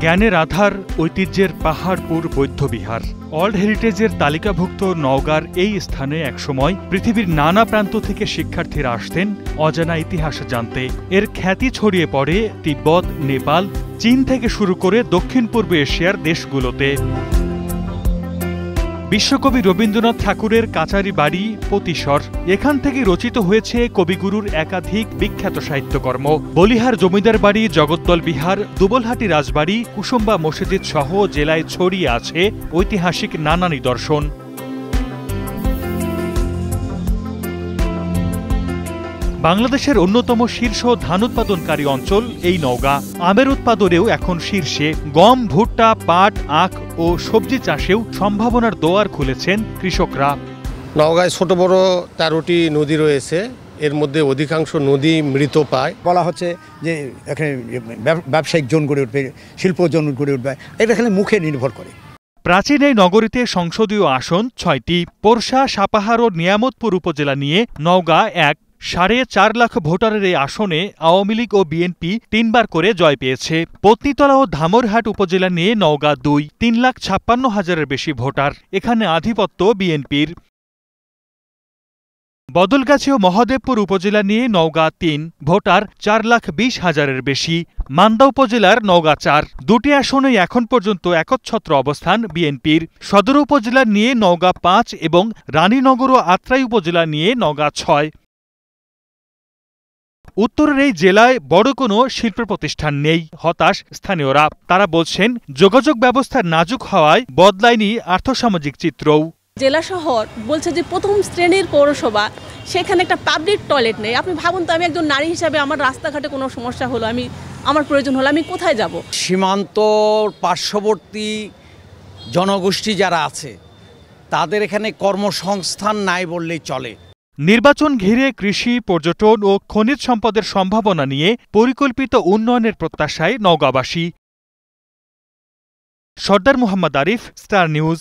জ্ঞানের আধার, ঐতিহ্যের পাহাড়পুর বৌদ্ধবিহার। ওয়ার্ল্ড হেরিটেজের তালিকাভুক্ত নওগাঁর এই স্থানে একসময় পৃথিবীর নানা প্রান্ত থেকে শিক্ষার্থীরা আসতেন অজানা ইতিহাস জানতে। এর খ্যাতি ছড়িয়ে পড়ে তিব্বত, নেপাল, চীন থেকে শুরু করে দক্ষিণ পূর্ব এশিয়ার দেশগুলোতে। বিশ্বকবি রবীন্দ্রনাথ ঠাকুরের কাচারি বাড়ি পতিশর, এখান থেকে রচিত হয়েছে কবিগুরুর একাধিক বিখ্যাত সাহিত্যকর্ম। বলিহার জমিদার বাড়ি, জগদ্দল বিহার, দুবলহাটি রাজবাড়ি, কুসুম্বা মসজিদ সহ জেলায় ছড়িয়ে আছে ঐতিহাসিক নানা নিদর্শন। বাংলাদেশের অন্যতম শীর্ষ ধান উৎপাদনকারী অঞ্চল এই নওগাঁ। আমের উৎপাদনেও এখন শীর্ষে। গম, ভুট্টা, পাট, আখ ও সবজি চাষেও সম্ভাবনার দোয়ার খুলেছেন কৃষকরা। নওগাঁয় ছোট বড় 13টি নদী রয়েছে, এর মধ্যে অধিকাংশ নদী মৃত পায়। বলা হচ্ছে যে এখানে ব্যবসায়িক জোন গড়ে উঠবে, শিল্প জোন গড়ে উঠবে, এটা এখানে মুখে নির্ভর করে। প্রাচীন এই নগরীতে সংসদীয় আসন 6টি। পোরশা, সাপাহার ও নিয়ামতপুর উপজেলা নিয়ে নওগাঁ 4.5 লাখ ভোটারের এই আসনে আওয়ামী লীগ ও বিএনপি 3বার করে জয় পেয়েছে। পত্নীতলা ও ধামরহাট উপজেলা নিয়ে নওগাঁ 2, 3,56,000-এর বেশি ভোটার। এখানে আধিপত্য বিএনপির। বদলগাছি ও মহদেবপুর উপজেলা নিয়ে নওগাঁ 3, ভোটার 4,20,000-এর বেশি। মান্দা উপজেলার নওগাঁ 4, 2টি আসনেই এখন পর্যন্ত একচ্ছত্র অবস্থান বিএনপির। সদর উপজেলা নিয়ে নওগাঁ 5 এবং রানীনগর ও আত্রাই উপজেলা নিয়ে নওগাঁ 6। উত্তরের এই জেলায় বড় কোনো শিল্প প্রতিষ্ঠান নেই। হতাশ স্থানীয়রা। তারা বলছেন, যোগাযোগ ব্যবস্থা নাজুক হওয়ায় বদলায়নি আর্থসামাজিক চিত্রও। জেলা শহর বলছে যে প্রথম শ্রেণীর পৌরসভা, সেখানে একটা পাবলিক টয়লেট নেই। আপনি ভাবুন তো, আমি একজন নারী হিসাবে আমার রাস্তাঘাটে কোনো সমস্যা হলো, আমার প্রয়োজন হলো, আমি কোথায় যাব? সীমান্ত পার্শ্ববর্তী জনগোষ্ঠী যারা আছে তাদের এখানে কর্মসংস্থান নাই বললেই চলে। নির্বাচন ঘিরে কৃষি, পর্যটন ও খনিজ সম্পদের সম্ভাবনা নিয়ে পরিকল্পিত উন্নয়নের প্রত্যাশায় নওগাঁবাসী। সর্দার মোহাম্মদ আরিফ, স্টার নিউজ।